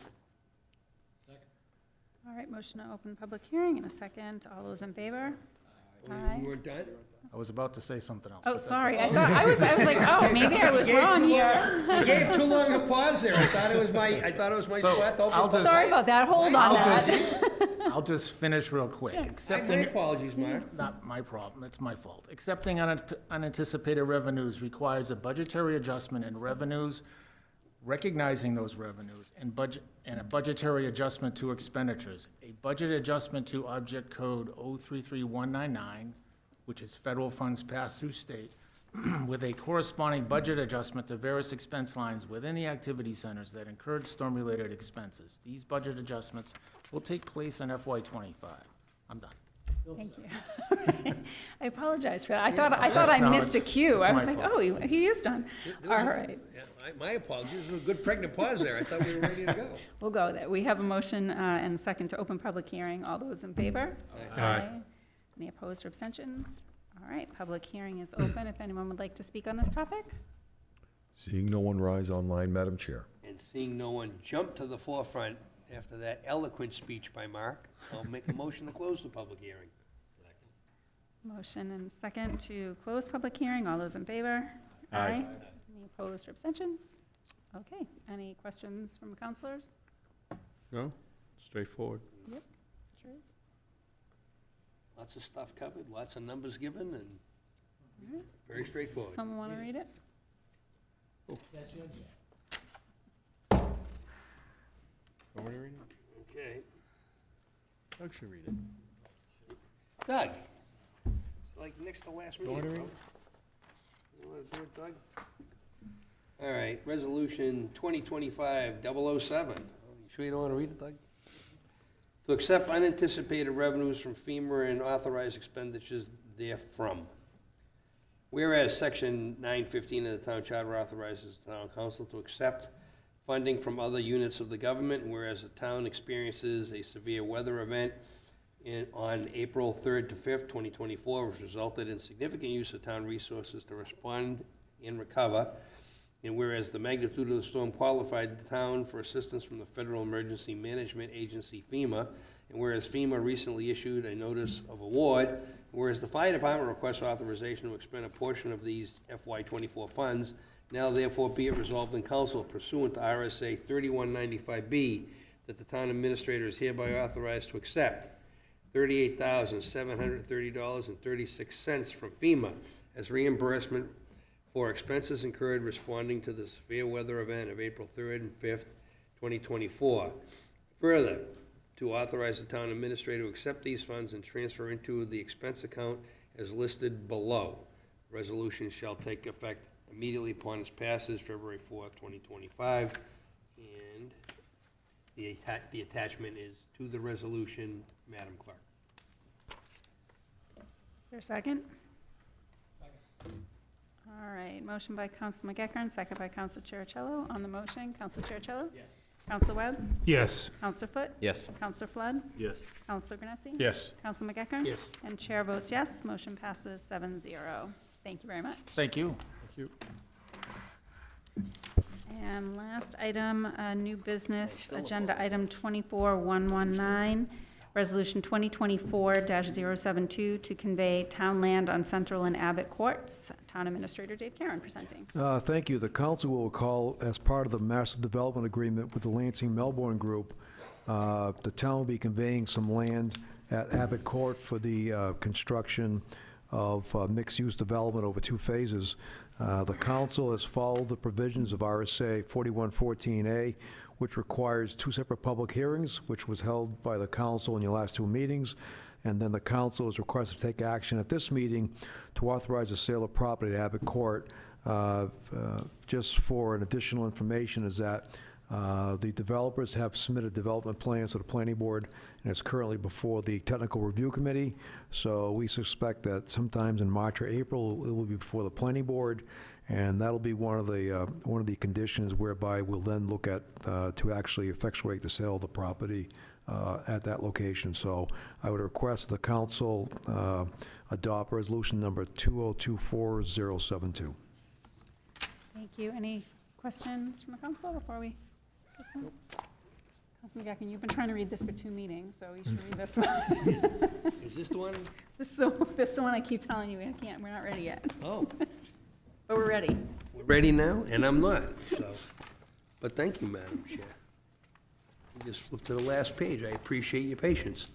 All right, motion to open public hearing in a second. All those in favor? Oh, Aye. you weren't done? I was about to say something else. Oh, but that's sorry. all. I thought, I was like, oh, maybe I was wrong here. You gave too long a pause there. I thought it was my So, spot to open. I'll just- Sorry about that. Hold on I'll that. I'll just finish real quick. My Accepting, apologies, Mark. not my problem, it's my fault. Accepting unanticipated revenues requires a budgetary adjustment in revenues, recognizing those revenues, and a budgetary adjustment to expenditures. A budget adjustment to Object Code 033199, which is federal funds passed through state, with a corresponding budget adjustment to various expense lines within the activity centers that incurred storm-related expenses. These budget adjustments will take place in FY25. I'm done. Thank you. I apologize for that. I thought I No, missed a it's- cue. it's I was my like, fault. oh, he is done. All right, Yeah, my apologies. It was a good pregnant pause there. I thought we were ready to go. we'll go there. We have a motion and a second to open public hearing. All those in favor? Aye. Any opposed or abstentions? All right, public hearing is open. If anyone would like to speak on this topic? Seeing no one rise online, Madam Chair. And seeing no one jump to the forefront after that eloquent speech by Mark, I'll make a motion to close the public hearing. Motion and second to close public hearing. All those in favor? Aye. Any opposed or abstentions? Okay, any questions from counselors? No? Straightforward. Yep, sure is. Lots of stuff covered, lots of numbers given, and All right. very straightforward. Someone want to read it? Want me to read it? Okay. Doug should read it. Doug, it's like next to last meeting, want to bro. read You want to do it, Doug? All right, resolution 2025-007. You sure you don't want to read it, Doug? To accept unanticipated revenues from FEMA and authorize expenditures therefrom. Whereas section 915 of the town charter authorizes the town council to accept funding from other units of the government, and whereas the town experiences a severe weather event on April 3rd to 5th, 2024, which resulted in significant use of town resources to respond and recover, and whereas the magnitude of the storm qualified the town for assistance from the Federal Emergency Management Agency, FEMA, and whereas FEMA recently issued a notice of award, and whereas the fire department requests authorization to expend a portion of these FY24 funds, now therefore be it resolved in council pursuant to RSA 3195B that the town administrator is hereby authorized to accept $38,730.36 from FEMA as reimbursement for expenses incurred responding to the severe weather event of April 3rd and 5th, 2024. Further, to authorize the town administrator to accept these funds and transfer into the expense account as listed below. Resolution shall take effect immediately upon its passage, February 4th, 2025. And the attachment is to the resolution, Madam Clerk. Is there a second? All right, motion by Counsel McEckern, second by Counsel Chiricello. On the motion, Counsel Chiricello? Yes. Counsel Webb? Yes. Counsel Foot? Yes. Counsel Flood? Yes. Counsel Granessi? Yes. Counsel McEckern? Yes. And chair votes yes, motion passes 7-0. Thank you very much. Thank you. And last item, new business, agenda item 24119, resolution 2024-072 to convey town land on Central and Abbott Courts. Town Administrator Dave Karen presenting. Thank you. The council will recall, as part of the master development agreement with the Lansing Melbourne Group, the town will be conveying some land at Abbott Court for the construction of mixed-use development over 2 phases. The council has followed the provisions of RSA 4114A, which requires 2 separate public hearings, which was held by the council in your last 2 meetings. And then the council is requested to take action at this meeting to authorize the sale of property at Abbott Court. Just for an additional information is that the developers have submitted development plans to the planning board, and it's currently before the technical review committee. So we suspect that sometimes in March or April, it will be before the planning board, and that'll be one of the conditions whereby we'll then look at to actually effectuate the sale of the property at that location. So I would request the council adopt resolution number 2024-072. Thank you. Any questions from the council before we, this one? Councilman McEckern, you've been trying to read this for 2 meetings, so you should read this one. Is this the one? This is the one I keep telling you, we're not ready yet, Oh, but we're ready. we're ready now, and I'm not, so. But thank you, Madam Chair. We just flipped to the last page. I appreciate your patience.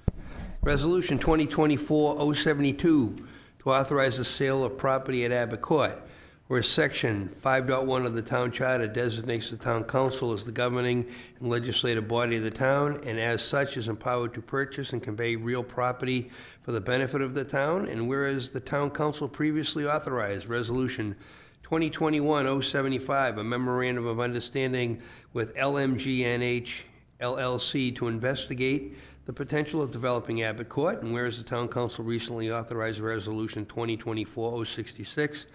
Resolution 2024-072 to authorize the sale of property at Abbott Court, where Section 5.1 of the Town Charter designates the Town Council as the governing and legislative body of the town, and as such is empowered to purchase and convey real property for the benefit of the town, and whereas the Town Council previously authorized Resolution 2021-075, a memorandum of understanding with LMGNH LLC to investigate the potential of developing Abbott Court, and whereas the Town Council recently authorized Resolution 2024-066,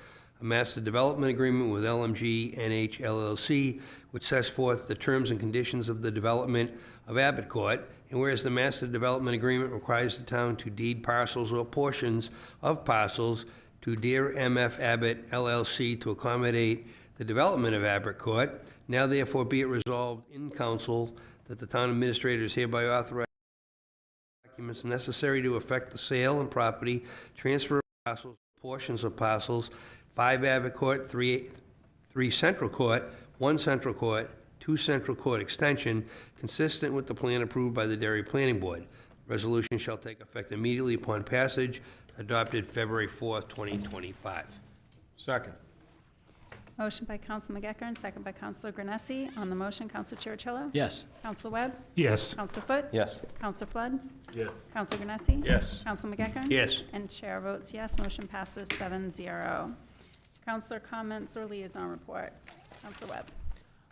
a master development agreement with LMG NH LLC, which sets forth the terms and conditions of the development of Abbott Court, and whereas the master development agreement requires the town to deed parcels or portions of parcels to Dear MF Abbott LLC to accommodate the development of Abbott Court, now therefore be it resolved in council that the town administrator is hereby authorized documents necessary to effect the sale and property transfer of parcels, portions of parcels, 5 Abbott Court, 3 Central Court, 1 Central Court, 2 Central Court Extension, consistent with the plan approved by the Derry Planning Board. Resolution shall take effect immediately upon passage, adopted February 4th, 2025. Second. Motion by Counsel McEckern, second by Counsel Granessi. On the motion, Counsel Chiricello? Yes. Counsel Webb? Yes. Counsel Foot? Yes. Counsel Flood? Yes. Counsel Granessi? Yes. Counsel McEckern? Yes. And chair votes yes, motion passes 7-0. Counselor comments or liaison reports? Counsel Webb?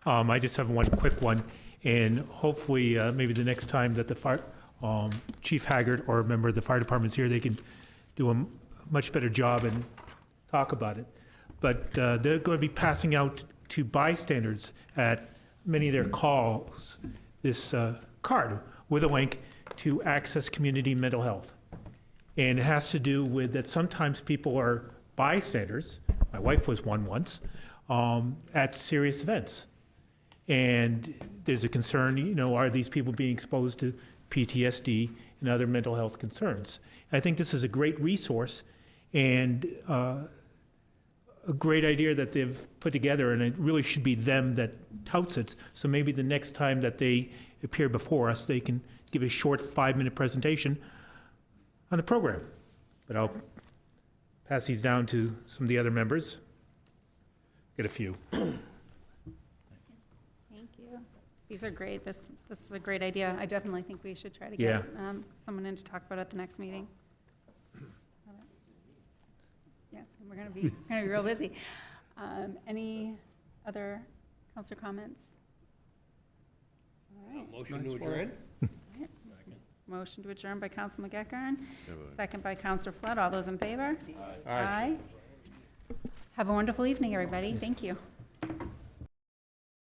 I just have one quick one, and hopefully, maybe the next time that the fire, Chief Haggard or a member of the fire department's here, they can do a much better job and talk about it. But they're going to be passing out to bystanders at many of their calls this card with a link to access community mental health. And it has to do with that sometimes people are bystanders, my wife was one once, at serious events. And there's a concern, you know, are these people being exposed to PTSD and other mental health concerns? I think this is a great resource and a great idea that they've put together, and it really should be them that touts it. So maybe the next time that they appear before us, they can give a short 5-minute presentation on the program. But I'll pass these down to some of the other members. Get a few. Thank you. These are great. This is a great idea. I definitely think we should try to get someone in to talk about it at the next meeting. Yes, we're going to be real busy. Any other councilor comments? All right. Motion to adjourn? Motion to adjourn by Council McEachern, second by Councilor Flood. All those in favor? Aye. Have a wonderful evening, everybody. Thank you.